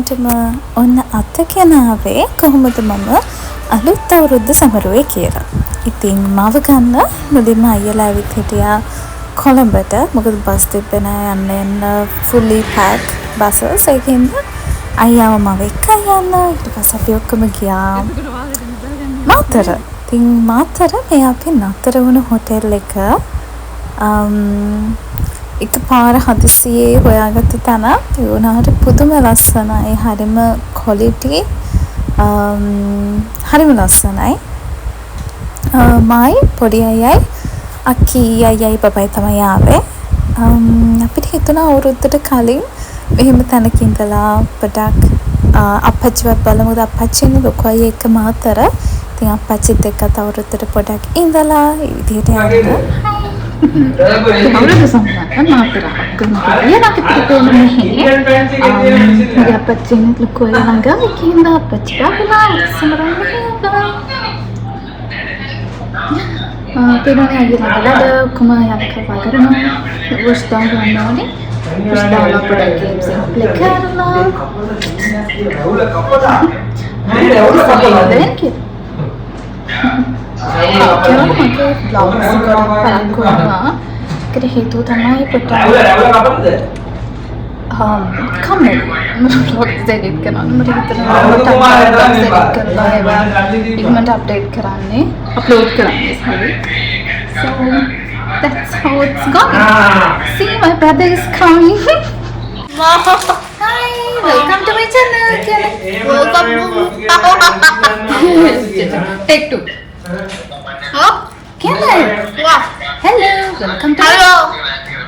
හැමෝටම ඔන්න අත කෙනාවේ කොහොමද මම අලුත් අවුරුද්ද සමරුවේ කියලා. ඉතින් මාව ගන්න මුලින්ම අයියලා ඇවිත් හිටියා කොළඹට. මොකද බස් තිබ්බේ නෑ යන්න fully packed buses. ඒකින්ද අයියාව මාව එක්කන් යන්න. ඊට පස්සේ අපි ඔක්කොම ගියා මාතර. ඉතින් මාතර මේ අපි නතර වුණු හොටෙල් එක එකපාර හදිසියේ හොයාගත්ත තැන. ඒ වුණාට පුදුම ලස්සනයි. හරිම quality. හරිම ලස්සනයි. මයි පොඩි අයයි අක්කි අයයි බබයි තමයි ආවේ. අපිට හිතුණා අවුරුද්දට කලින් මෙහෙම තැනක ඉඳලා පොඩක් අප්පච්චිවත් බලමු. මොකද අප්පච්චි ඉන්නේ ලොකු අය එක්ක මාතර. ඉතින් අප්පච්චිත් එක්ක අවුරුද්දට පොඩක් ඉඳලා ඒ විදිහට යන්න. අවුරුදු සම්පන්න මාතර අක්කම අපිට මගේ අප්පච්චි ඉන්නේ ලොකු අය ළඟ. ඒකින්ද අප්පච්චි ආවලා සමරන්නේ Pero hay una balada como la que va a ganar, gusta ganarle, gusta la por aquí se aplicarla. ¿Ven qué? Quiero que vlogs para como que itu tamai peta. Kamu vlog edit करना मुझे कितना edit करना है बार एक minute update कराने upload कराने sorry so that's how it's going. See my brother is coming. Hi, welcome to my channel. Welcome to take two. Oh, Kenan. Hello, welcome to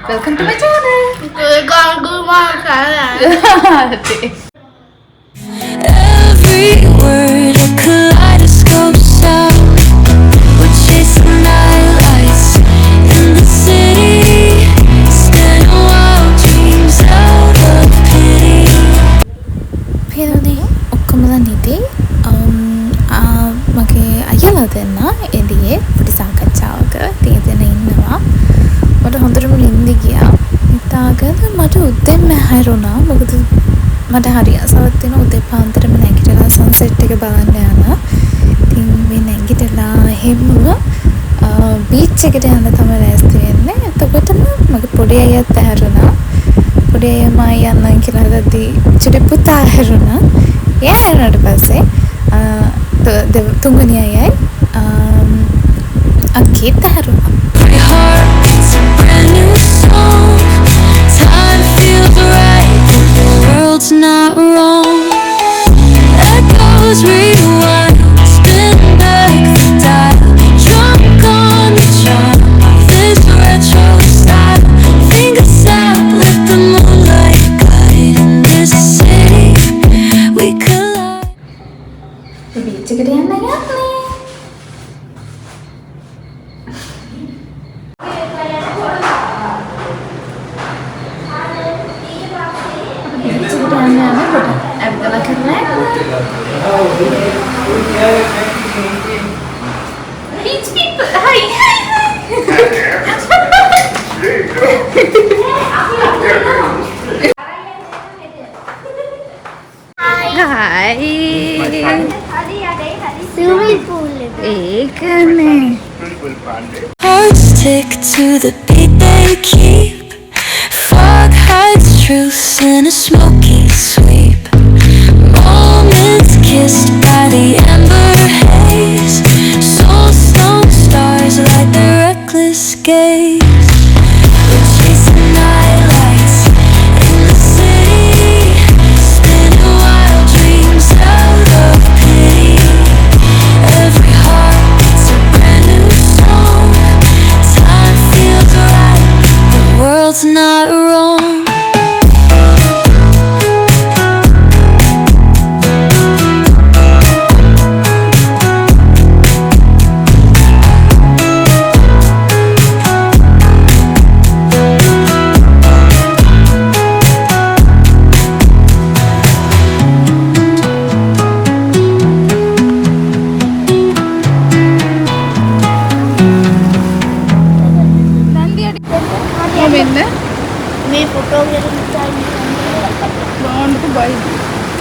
welcome to my channel. Every word a kaleidoscope sound. We're chasing nightlights in the city, spinning wild dreams out of pity. Pero ඔක්කොමලා නිදි. මගේ අයියලා දෙන්න එළියේ පොඩි සාකච්ඡාවක තියෙන ඉන්නවා. මට හොඳටම නිින්ද ගියා. හිතාගෙන මට උදෙන්ම හැරුණා. මොකද මට හරි ආසාවක් තියෙන උදේ පාන්දරම නැගිටලා සන්සෙට් එක බලන්න යන. ඉතින් මේ නැගිටලා එහෙම බීච් එකට යන්න තමයි ලෑස්ති වෙන්නේ. එතකොටම මගේ පොඩි අයියාත් හැරුණා. පොඩි අයියා මම යන්න කියලා දැද්දි චුටි පුතා හැරුණා. එයා හැරුණාට පස්සේ තුන්වෙනි අයයි අක්කීත් හැරුණා. World's not wrong. Echoes rewind, spin back the dial. Drunk on the charm, this retro style. Fingers up, let the moonlight guide. In this city, we collide. The beach is getting Beach people, hi. Hi. Swimming pool. Ekane. Hearts tick to the beat they keep. Fog hides truth in a smoky sweep. Moments kissed by the amber haze. Soulstone stars light the reckless gaze. We're chasing nightlights in the city, spinning wild dreams out of pity. Every heart beats a brand new song. Time feels right, the world's not wrong.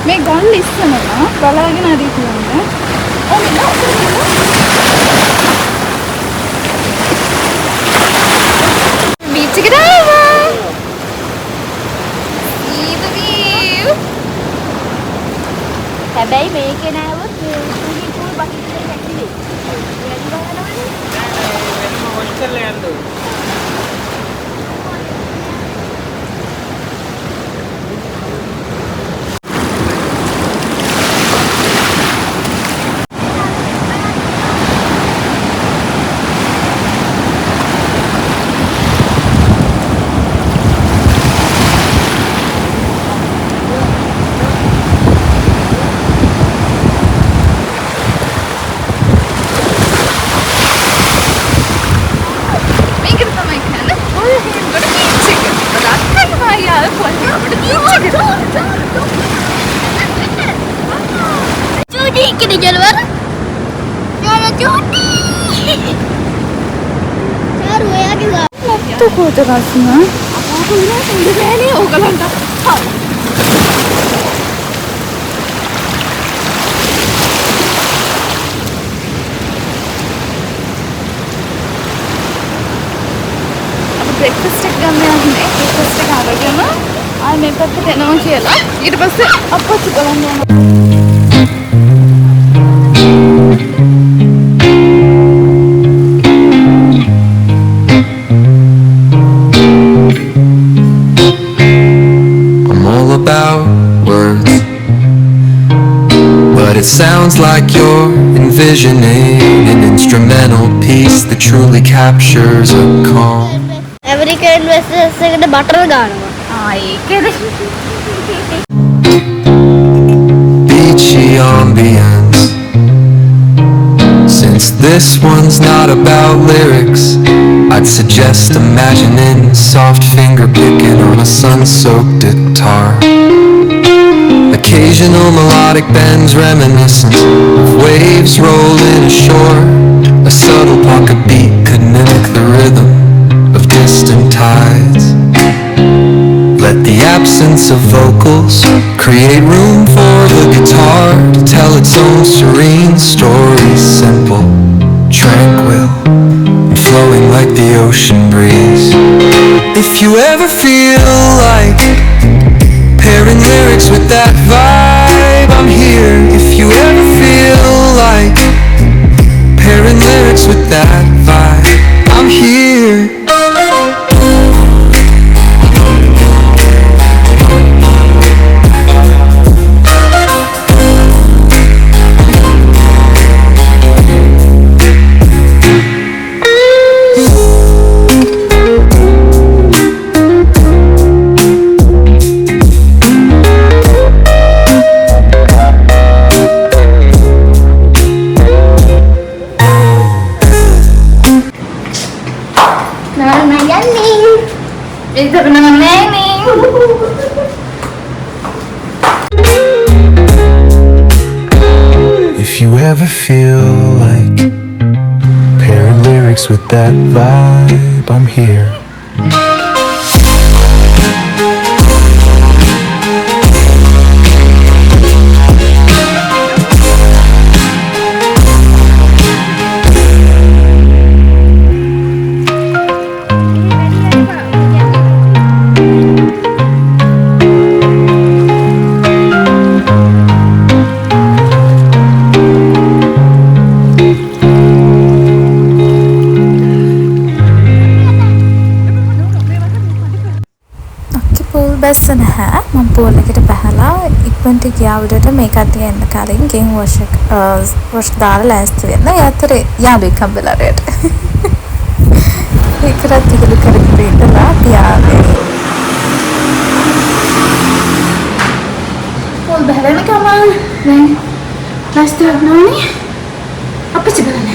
මේ ගල් ඉස්සනවා බලාගෙන හරි කියන්නේ. ඔන්න beach එකට ආවා. හැබැයි මේකේ නෑවොත් මේ ස්විමින් pool බකට් එකේ ඇක්ටිවිටි. වැඩි බලනවනේ. වෙනම හොස්ටල් එකක් යන්න. Jodi kena jalan. Jalan Jodi. Saru ya kita. Itu kota rasanya. Aku bilang sendiri ni orang tak. Breakfast එක ගන්න යන්නේ. බ්‍රෙක්ෆාස්ට් එක අරගෙන ආයෙ මේ පැත්තට එනවා කියලා. ඊට පස්සේ අප්පච්චි බලන්න යනවා. I'm all about words, but it sounds like you're envisioning an instrumental piece that truly captures a calm. American investors එකට බටර් ගන්නවා. ඒකද? Beachy ambience. Since this one's not about lyrics, I'd suggest imagining soft finger picking on a sun-soaked guitar. Occasional melodic bends reminiscent of waves rolling ashore. A subtle pocket beat could mimic the rhythm of distant tides. Let the absence of vocals create room for the guitar to tell its own serene story, simple, tranquil, and flowing like the ocean breeze. If you ever feel like pairing lyrics with that vibe, I'm here. If you ever feel like pairing lyrics with that vibe, I'm here. Itu benar Neneng. If you ever feel like pairing lyrics with that vibe, I'm here. බැස්ස නැහැ. මම pool එකට බහලා ඉක්මනට ගියා උඩට මේකත් එන්න කලින් ගෙන් වොෂ් දාලා ලෑස්ති වෙන්න. ඒ අතරේ යාළුවෙක් හම්බෙලා රේට. ඒකත් තිකලු කරගෙන ඉඳලා පියාගේ. පූල් බහලන කමල් දැන් ලෑස්ති වෙනවනේ. අපච්චි බලන්න.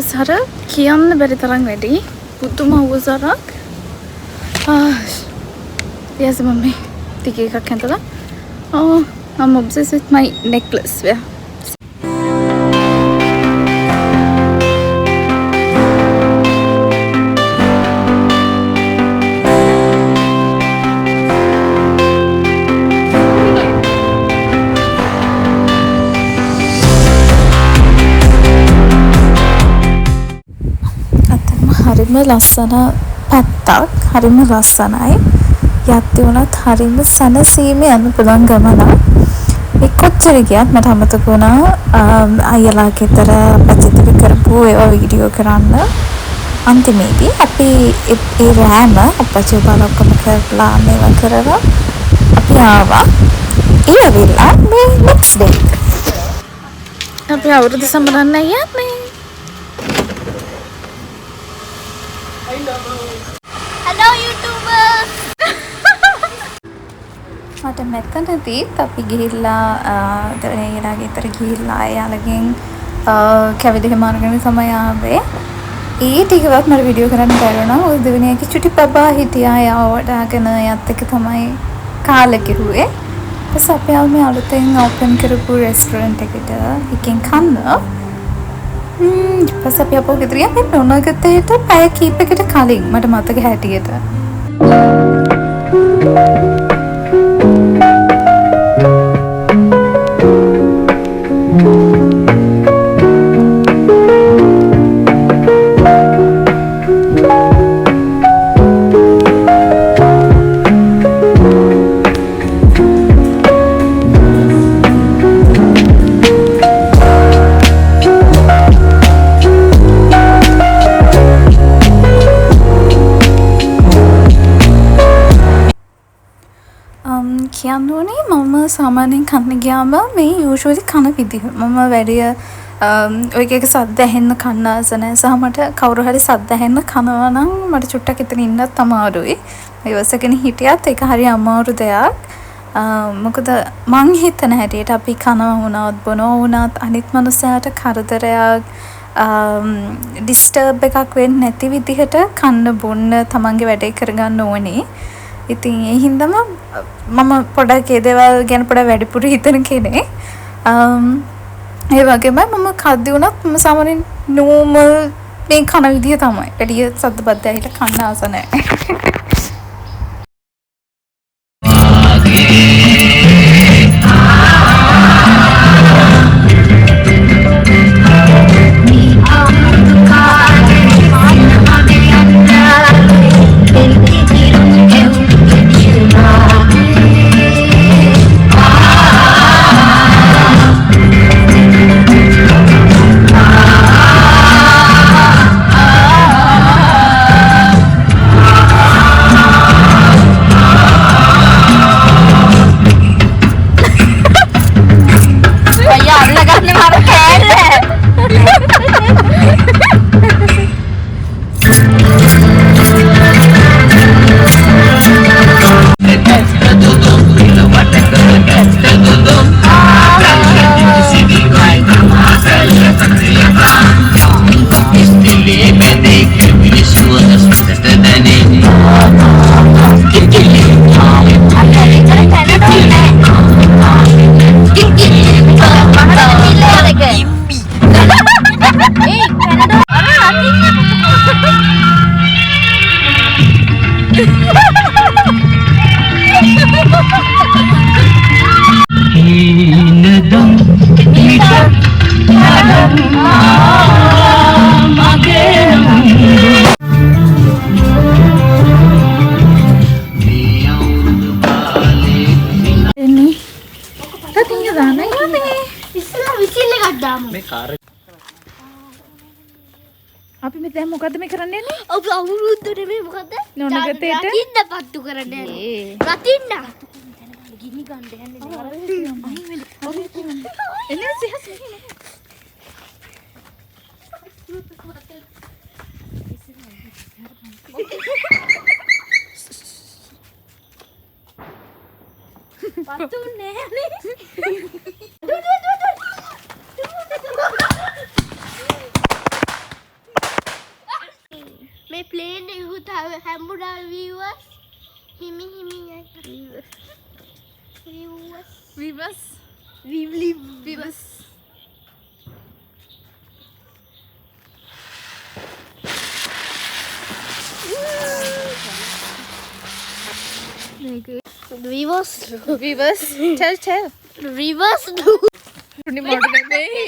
උසර කියන්න බැරි තරම් වැඩි. පුදුම උසරක්. Yes, mummy. tiga එකක් හැදලා. I'm obsessed with my necklace. Yeah. හරිම ලස්සන පැත්තක් හරිම ලස්සනයි යද්දී වුණත් හරිම සැනසීමේ යන්න පුළුවන් ගමනක් ඒ කොච්චර ගියත් මට අමතක වුණා අයියලා ගෙදර අපච්චිත් එක්ක කරපු ඒවා වීඩියෝ කරන්න අන්තිමේදී අපි ඒ රෑම අපච්චි බලක්කම කරලා මේවා කරලා අපි ආවා ඒ ඇවිල්ලා මේ next day අපි අවුරුදු සම්බන්ධ යන්නේ Hello YouTubers. මට මෙතනදීත් අපි ගිහිල්ලා දෙවියන්ගේ ගෙදර ගිහිල්ලා එයාලගෙන් කැවිලි හිමානගෙන තමයි ආවේ. ඒ ටිකවත් මට වීඩියෝ කරන්න බැරුණා. ඔය දෙවියන්ගේ චුටි බබා හිටියා යවඩාගෙන යත් එක තමයි කාලෙ කිරුවේ. ඊපස් අපි ආව මේ අලුතෙන් ඕපන් කරපු රෙස්ටොරන්ට් එකට එකෙන් කන්න. ඊපස් අපි අපෝ ගෙදර යන්නේ නොනගතේට පැය කීපයකට කලින් මට මතක හැටියට. කියන්නෝනේ මම සාමාන්‍යයෙන් කන්න ගියාම මේ යූෂුවලි කන විදිහ මම වැඩිය ඔය එක සද්ද ඇහෙන්න කන්න ආස නැහැ සහ මට කවුරු හරි සද්ද ඇහෙන්න කනවා නම් මට චුට්ටක් එතන ඉන්නත් අමාරුයි මේ වසගෙන හිටියත් ඒක හරි අමාරු දෙයක් මොකද මං හිතන හැටියට අපි කනවා වුණත් බොනවා වුණත් අනිත් මනුස්සයාට කරදරයක් ඩිස්ටර්බ් එකක් වෙන්නේ නැති විදිහට කන්න බොන්න තමන්ගේ වැඩේ කරගන්න ඕනේ ඉතින් ඒ හින්දාම මම පොඩක් ඒ දේවල් ගැන පොඩක් වැඩිපුර හිතන කෙනෙක්. ඒ වගේම මම කද්දි වුණත් මම සාමාන්‍යයෙන් නෝමල් මේ කන විදිය තමයි. වැඩි සද්ද බද්ද ඇහිලා කන්න ආස නැහැ. අපි මේ දැන් මොකද්ද මේ කරන්න යන්නේ? ඔබ අවුරුද්දට මේ මොකද? නොනගතේට රකින්න පත්තු කරන්න යන්නේ. රකින්න. ගිනි ගන්න යන්නේ. එන්නේ සිහස් පත්තු නෑනේ. මේ ප්ලේන් එක උතාව හැම්බුඩා විවර්ස් හිමි හිමි යයි. විවස් විවස් Reverse. tell Reverse. නිමෝඩ නෙමෙයි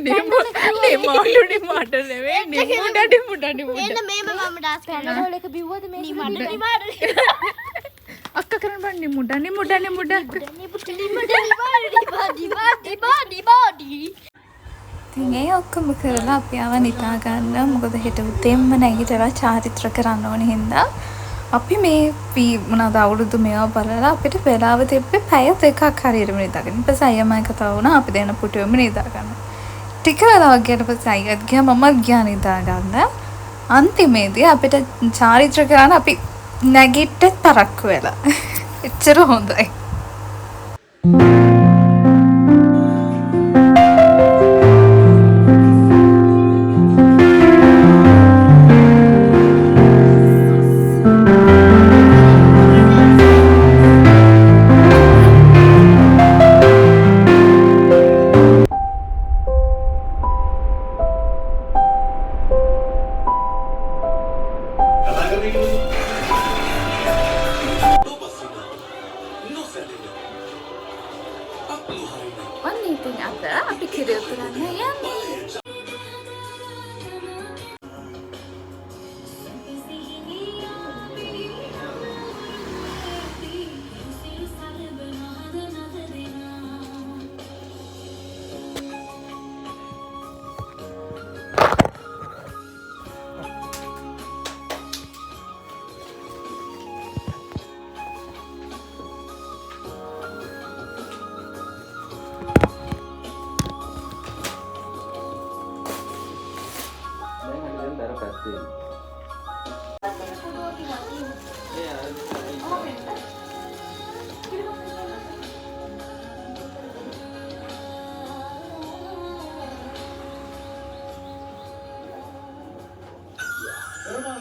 නිමෝඩ නෙමෙයි නිමුඩ මේම මම ඩාස් කරනවා. එක බිව්වද මේ නිමඩ. අක්ක කරන්න බෑ නිමුඩ ඉතින් ඒ ඔක්කොම කරලා අපි ආව නිදා ගන්න. මොකද හෙට උදේම නැගිටලා චාරිත්‍ර කරන්න ඕන හින්දා අපි මේ මොනවාද අවුරුදු මේවා බලලා අපිට වෙලාව තිබ්බේ පැය දෙකක් හරියටම නිදාගන්න. ඊට පස්සේ අයියාමයි කතා වුණා අපි දෙන්න පුටුවෙම නිදා ගන්න. ටික වෙලාවක් ගියට පස්සේ අයියාත් ගියා මමත් ගියා නිදා ගන්න. අන්තිමේදී අපිට චාරිත්‍ර කරන්න අපි නැගිට්ටේ තරක්කු වෙලා. එච්චර හොඳයි. ඔන්න ඉතින් අද අපි කිරිය කරන්න යන්නේ.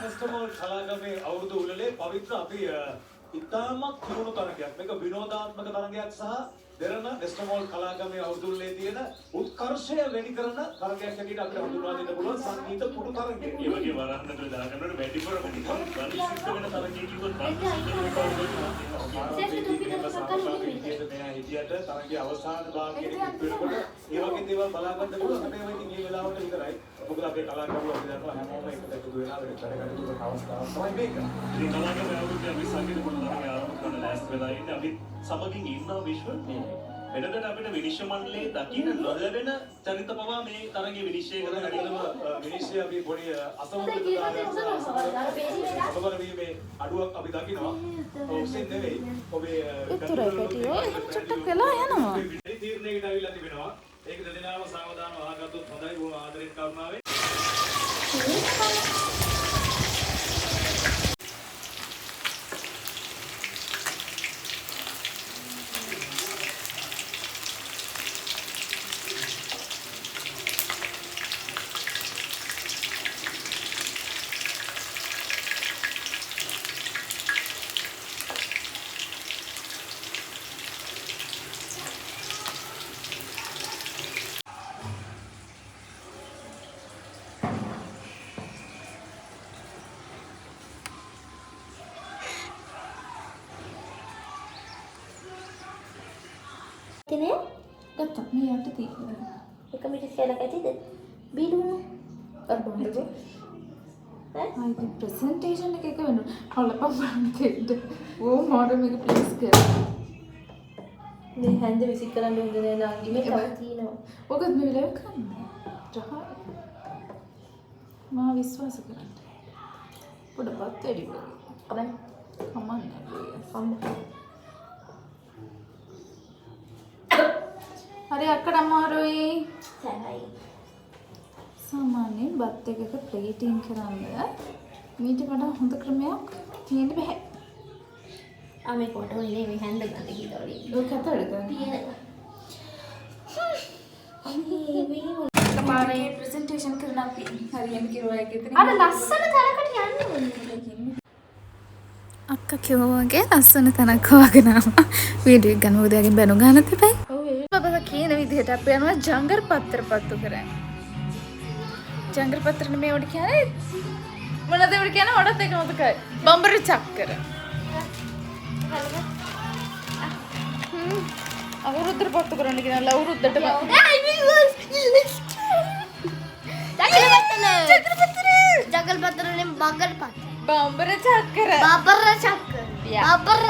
ෆෙස්ටිවල් කලාගමේ අවුරුදු උළෙලේ පවිත්‍ර අපි ඉතාමත් කිරුණු තරගයක්. මේක විනෝදාත්මක තරගයක් සහ දෙරණ ෆෙස්ටිවල් කලාගමේ අවුරුදු උළෙලේ තියෙන උත්කර්ෂය වැඩි කරන තරගයක් හැටියට අපිට හඳුන්වා දෙන්න පුළුවන් සංගීත පුටු තරගය. ඒ වගේ වරහන් දාගන්නට වැඩිපුර නිකන් ගණිත වෙන තරගයක් කිව්වොත් හිතියට තරගයේ අවසාන භාගයේ වෙනකොට ඒ වගේ දේවල් බලා ගන්න පුළුවන්. හැබැයි ඉතින් මේ වෙලාවට විතරයි. මොකද අපේ කලාකරුවෝ අපි දන්නවා හැමෝම එකට එකතු වෙලා වැඩ කරගන්න පුළුවන් අවස්ථාවක් තමයි මේක. ඉතින් කලාකරුවෝ අවුරුද්දේ අපි සංගීත පුටු තරගය ආරම්භ කරන ලෑස්ති වෙලා ඉන්නේ. අපි සමගින් ඉන්නවා විශ්ව. එතකොට අපිට විනිශ්චය මණ්ඩලයේ දකින්න නොලැබෙන චරිත පවා මේ තරගයේ විනිශ්චය කරන හැටිම විනිශ්චය අපි පොඩි අසමතුලිතතාවයක් වීමේ අඩුවක් අපි දකිනවා. ඔව්සින් නෙවෙයි. ඔබේ උත්තරය පැටියෝ එහෙම චුට්ටක් වෙලා යනවා. තීරණයකට අවිලා තිබෙනවා. ඒක දෙදෙනාම සාවධානව අහගත්තොත් හොඳයි. බොහොම ආදරෙන් කරුණාවෙන්. තිනේ ගත්තා මේ යට තියෙනවා. එක මිනිස් කියලා කැටිද? බීලුණු. අර බොන්නකෝ. ආයි ප්‍රසන්ටේෂන් එක වෙනවා. හොලපම් දෙන්න. ඕ මොඩල් මේක ප්ලීස් කරන්න. මේ හැන්ද විසික් කරන්න හොඳ නෑ නාගි මේ තව තියෙනවා. ඔකත් මේ වෙලාව කරන්න. ජහ මා විශ්වාස කරන්න. පොඩපත් වැඩි කරගන්න. කමන්න. කමන්න. හරි අක්කට අමාරුයි. සෑහයි. සාමාන්‍යයෙන් බත් එකක ප්ලේටින් කරන්න මීට වඩා හොඳ ක්‍රමයක් තියෙන්න බෑ. මේ කොට වලින් මේ හැන්ද ගන්න කියලා වලින්. ඔක අතට ගන්න. අනේ ප්‍රසන්ටේෂන් කරන අපි හරියම කිරුවා එක එතන. අර ලස්සන තැනකට යන්න ඕනේ. අක්කා කිව්වා වගේ ලස්සන තැනක් හොයාගෙන ආවා වීඩියෝ එක ගන්න. මොකද එයාගෙන් බැනුම් ගන්න තිබයි. ඔව් බබා කියන විදිහට අපි යනවා ජංගර් පත්‍ර පත්තු කරන්න. ජංගර් පත්‍ර නෙමෙයි උඩ කියන්නේ මොනවද උඩ කියන්නේ ඔඩත් එක මොකද බම්බර චක්කර. අවුරුද්දට පත්තු කරන්න කියනවා අවුරුද්දට ජගල් පතරනේ බගල් පත බම්බර චක්කර බබර චක්කර බබර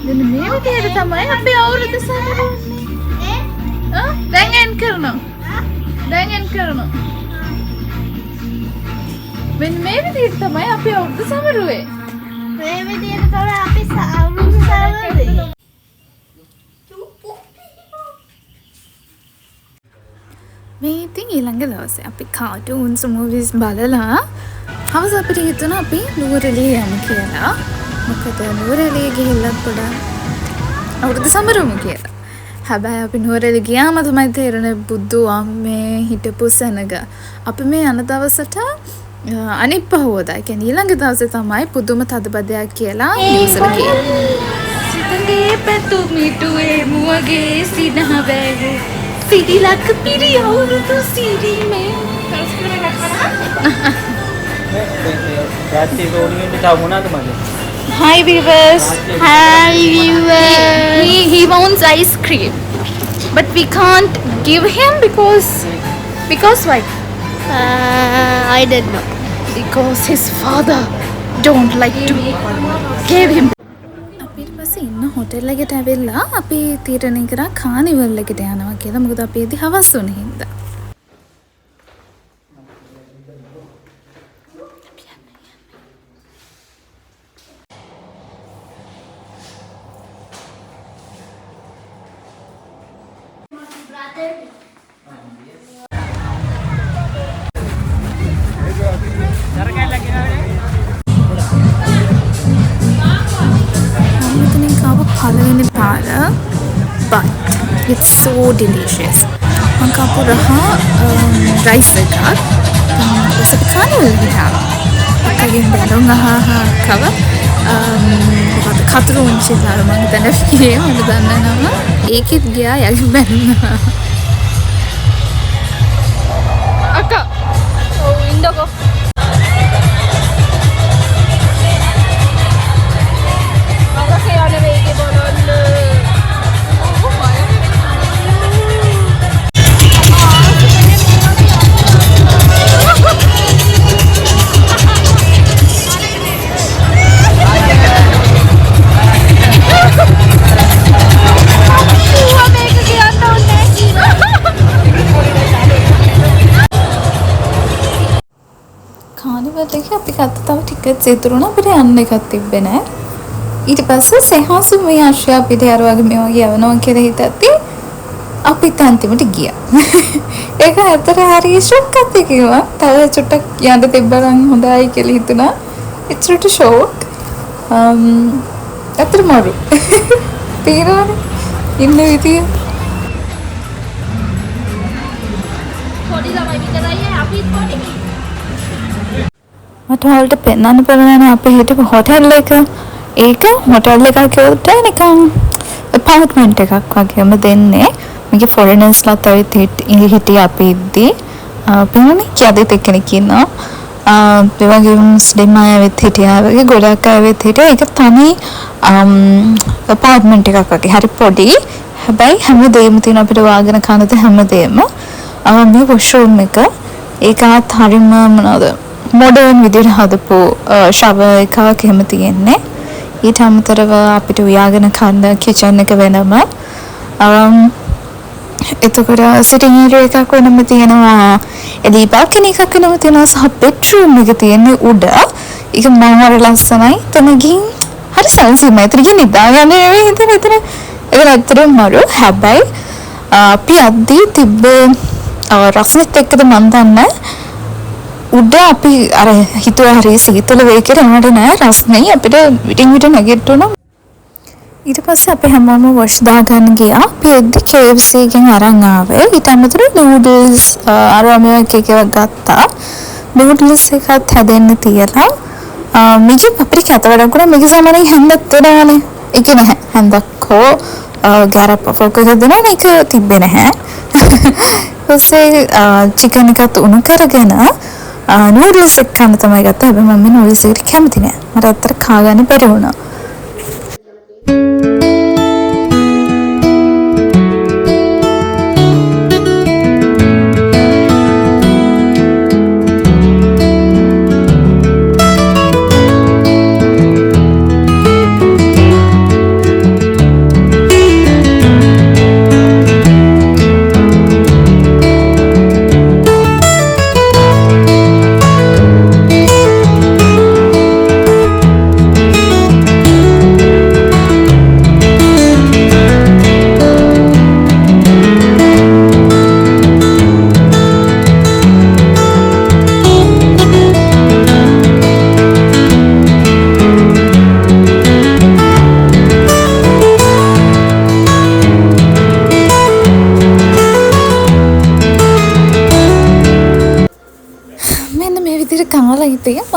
දැන් මේ විදිහට තමයි අපි අවුරුදු සමරන්නේ. දැන් එන් කරනවා. මෙන්න මේ විදිහට තමයි අපි අවුරුදු සමරුවේ. මේ විදිහට තමයි අපි අවුරුදු සමරන්නේ. මේ ඉතින් ඊළඟ දවසේ අපි කාටුන්ස් මූවිස් බලලා හවස අපිට හිතුණා අපි නුවරඑළිය යමු කියලා. මොකද නුවරඑළිය ගිහිල්ලා පොඩක් අවුරුදු සමරමු කියලා. හැබැයි අපි නුවරඑළිය ගියාම තමයි තේරෙන්නේ බුදු අම්මේ හිටපු සෙනග. අපි මේ යන දවසට අනිත් පහවදා කියන්නේ ඊළඟ දවසේ තමයි පුදුම තදබදයක් කියලා නිවුස් එක ගියේ. සිතේ පැතු මිටුවේ මුවගේ සිනහ වැවේ සිරිලක් පිරි අවුරුදු සිරිමේ. Hi viewers. He wants ice cream, but we can't give him because why? I don't know. Because his father don't like to give him. අපි ඊට පස්සේ ඉන්න හොටෙල් එකට ඇවිල්ලා අපි තීරණය කරා කානිවල් එකට යනවා කියලා. මොකද අපි එදි හවස් වුණ හින්දා. පළවෙනි පාර but it's so delicious. මම කපු රහ රයිස් එකක් ඊට කානිවල් ගියා. අකගෙන් බැලුම් අහහා කව මොකද කතුරු උන්චිලා මම හිතන්නේ ඒ මම දන්නේ නම ඒකෙත් ගියා යගේ බැලුම් අක්කා ඔව් ඉන්නකෝ අපි ගත්ත තව ටිකට්ස් ඉතුරුණා අපිට යන්න එකක් තිබ්බේ නෑ. ඊට පස්සේ සෙහාසු මේ ආශ්‍රය අපිට අර වගේ මේ වගේ යවනවා කියලා හිතද්දි අපිත් අන්තිමට ගියා. ඒක ඇත්තට හරි ෂොක් එකක් කිව්වා. තව චුට්ටක් යන්න තිබ්බනම් හොඳයි කියලා හිතුණා. It's really shock. ඇත්තට මාරු. තේරෙනවද? ඉන්න විදිය. පොඩි ළමයි විතරයි අපිත් පොඩි. මට ඔයාලට පෙන්වන්න පුළුවන් අපේ හිටපු හොටෙල් එක. ඒක හොටෙල් එකක් කියොත් නිකන් apartment එකක් වගේම දෙන්නේ. මේක foreigners-ලාත් ඇවිත් හිටියේ අපි ඉද්දී. පෙනුනේ කැදෙත් එක්කෙනෙක් ඉන්නවා. ඒ වගේම මුස්ලිම් අය ඇවිත් හිටියා. වගේ ගොඩක් අය ඇවිත් හිටියා. ඒක තනි apartment එකක් වගේ. හරි පොඩි. හැබැයි හැමදේම තියෙන අපිට වාගෙන කනද හැමදේම. මේ washroom එක ඒකත් හරිම මොනවද modern විදිහට හදපු shower එකක් එහෙම තියෙන්නේ. ඊට අමතරව අපිට උයාගෙන කන්න kitchen එක වෙනම. එතකොට sitting area එකක් වෙනම තියෙනවා. එදී balcony එකක් වෙනම තියෙනවා. සහ bedroom එක තියෙන්නේ උඩ. ඒක මම හරි ලස්සනයි. තනකින් හරි සංසිමයි. ඒතර ගිහින් නිදාගන්න නෙවෙයි හිතන එතන. ඒක ඇත්තටම මරු. හැබැයි අපි අද්දී තිබ්බ රසෙත් එක්කද මන් දන්නේ උඩ අපි අර හිතුවා හරි සීතල වෙයි කියලා එනවට නෑ රස්නේ අපිට විටින් විට නැගිටිනවා. ඊට පස්සේ අපි හැමෝම වොෂ් දාගන්න ගියා. අපි එද්දි KFC එකෙන් අරන් ආවේ. ඊට අමතරව නූඩල්ස් අරමෝ එකක් ගත්තා. නූඩල්ස් එකත් හැදෙන්න තියලා මේක අපිට කැත වැඩක් කරා. මේක සාමාන්‍යයෙන් හැන්දක් දෙනවනේ. ඒක නෑ. හැන්දක් හෝ ගාරප් ෆෝකස් දෙනවා මේක තිබ්බේ නැහැ. ඊපස්සේ චිකන් එකත් උණු කරගෙන නූඩල්ස් එක කන්න තමයි ගත්තා. හැබැයි මම නූඩල්ස් එකට කැමති නෑ. මට අතට කා ගන්න බැරි වුණා.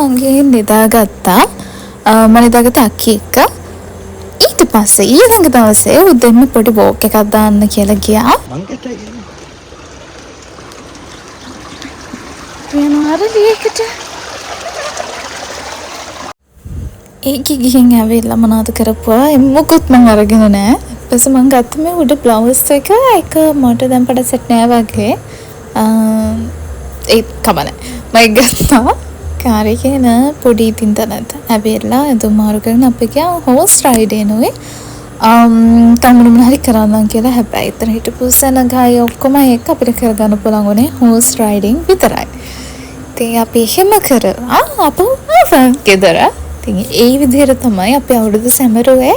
මගේ නිදාගත්තා. මම නිදාගත්ත අක්කි එක්ක. ඊට පස්සේ ඊළඟ දවසේ උදේම පොඩි වෝක් එකක් දාන්න කියලා ගියා. යනවාරදීකට ඒක ගිහින් ඇවිල්ලා මොනවද කරපුවා මොකුත් මම අරගෙන නෑ. ඊපස්සේ මම ගත්ත මේ උඩ බ්ලවුස් එක මට දැන් පඩ සෙට් නෑ වගේ. ඒ කමනේ. මම ගත්තා. කාරේ කියන පොඩි තින්තනත් ඇවිල්ලා එතුම මාරු කරගෙන අපි ගියා හෝස් රයිඩ් එනුවේ. තමු මොන හරි කරන්න කියලා. හැබැයි එතන හිටපු සෙනගායි ඔක්කොම එක අපිට කරගන්න පුළුවන් උනේ හෝස් රයිඩින් විතරයි. ඉතින් අපි එහෙම කරා අපෝ ගෙදර. ඉතින් ඒ විදිහට තමයි අපි අවුරුදු සැමරුවේ.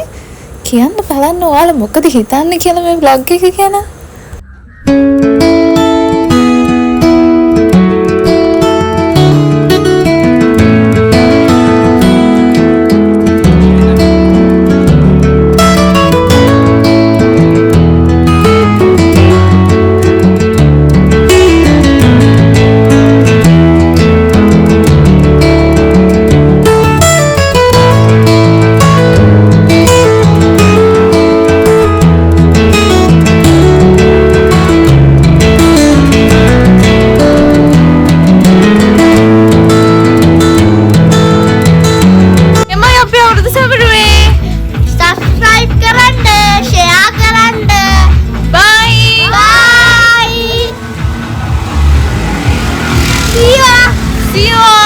කියන්න බලන්න ඔයාලා මොකද හිතන්නේ කියලා මේ vlog එක ගැන. See you.